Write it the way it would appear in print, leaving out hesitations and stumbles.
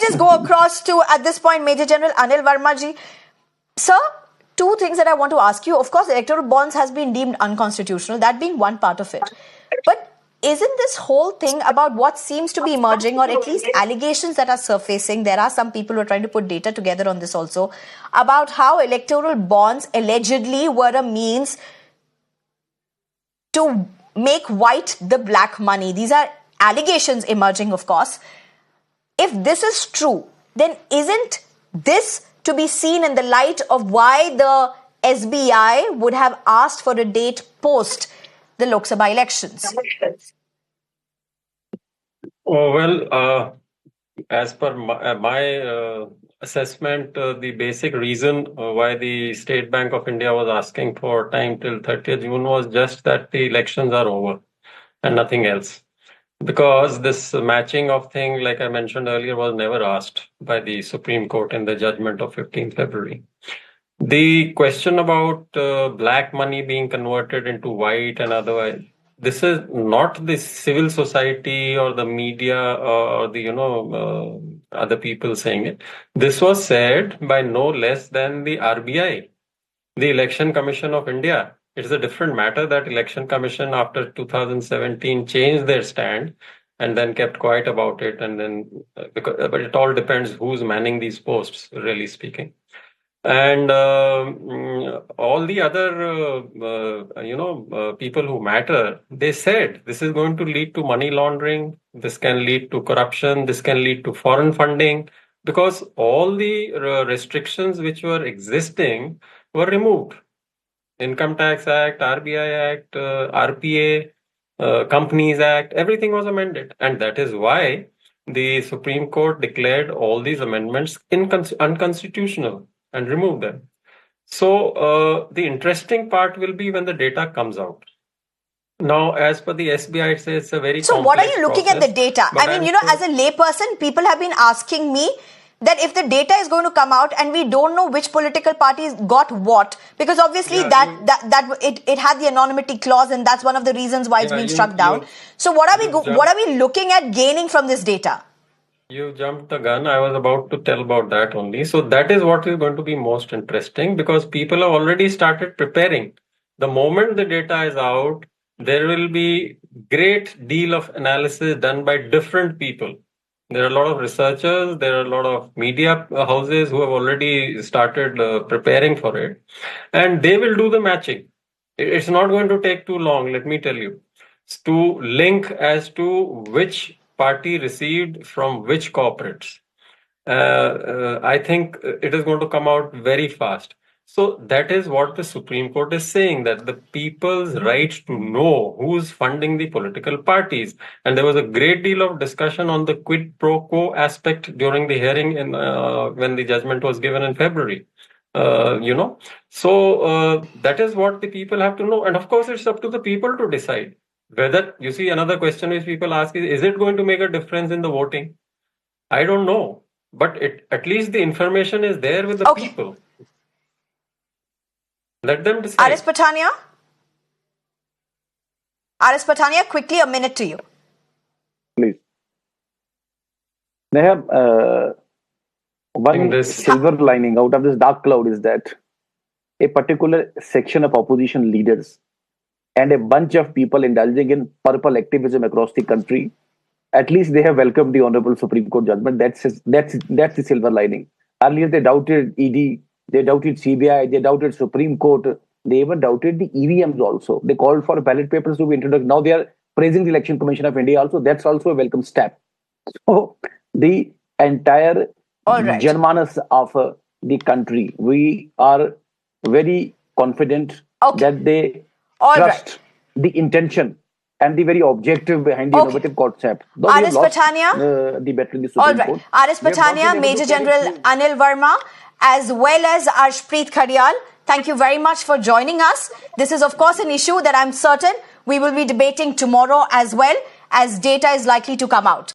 just go across to, at this point, Major General Anil Verma ji. Sir, two things that I want to ask you. Of course, electoral bonds has been deemed unconstitutional, that being one part of it. But isn't this whole thing about what seems to be emerging, or at least allegations that are surfacing, there are some people who are trying to put data together on this also, about how electoral bonds allegedly were a means to make white the black money? These are allegations emerging, of course. If this is true, then isn't this to be seen in the light of why the SBI would have asked for a date post the Lok Sabha elections? Oh, well, as per my assessment, the basic reason why the State Bank of India was asking for time till 30th June was just that the elections are over and nothing else. Because this matching of thing, like I mentioned earlier, was never asked by the Supreme Court in the judgment of 15th February. The question about black money being converted into white and otherwise, this is not the civil society or the media or the other people saying it. This was said by no less than the RBI, the Election Commission of India. It is a different matter that Election Commission after 2017 changed their stand and then kept quiet about it. And then, but it all depends who's manning these posts, really speaking. And all the other, people who matter, they said this is going to lead to money laundering. This can lead to corruption. This can lead to foreign funding, because all the restrictions which were existing were removed. Income Tax Act, RBI Act, RPA, Companies Act, everything was amended. And that is why the Supreme Court declared all these amendments unconstitutional and removed them. So the interesting part will be when the data comes out. Now, as per the SBI, it says it's a very So what are you looking at the data? I mean, as a layperson, people have been asking me that if the data is going to come out and we don't know which political parties got what, because obviously it had the anonymity clause, and that's one of the reasons why it's been struck down. So what are we looking at gaining from this data? You jumped the gun. I was about to tell about that only. So that is what is going to be most interesting, because people have already started preparing. The moment the data is out, there will be great deal of analysis done by different people. There are a lot of researchers, there are a lot of media houses who have already started preparing for it, and they will do the matching. It's not going to take too long, let me tell you, to link as to which party received from which corporates. I think it is going to come out very fast. So that is what the Supreme Court is saying, that the people's right to know who's funding the political parties. And there was a great deal of discussion on the quid pro quo aspect during the hearing when the judgment was given in February. So that is what the people have to know. And of course, it's up to the people to decide whether, you see, another question which people ask is it going to make a difference in the voting? I don't know. But at least the information is there with the people. Let them decide. RS Pathania, quickly, a minute to you. Please. They have one silver lining out of this dark cloud is that a particular section of opposition leaders and a bunch of people indulging in purple activism across the country, at least they have welcomed the Honorable Supreme Court judgment. That's the silver lining. Earlier, they doubted ED, they doubted CBI, they doubted Supreme Court, they even doubted the EVMs also. They called for ballot papers to be introduced. Now they are praising the Election Commission of India also. That's also a welcome step. So the entire Janmanas of the country, we are very confident that they trust the intention and the very objective behind the innovative concept. RS Pathania, the battle in the Supreme Court. RS Pathania, Major General Anil Verma, as well as Arshpreet Khadial, thank you very much for joining us. This is, of course, an issue that I'm certain we will be debating tomorrow as well, as data is likely to come out.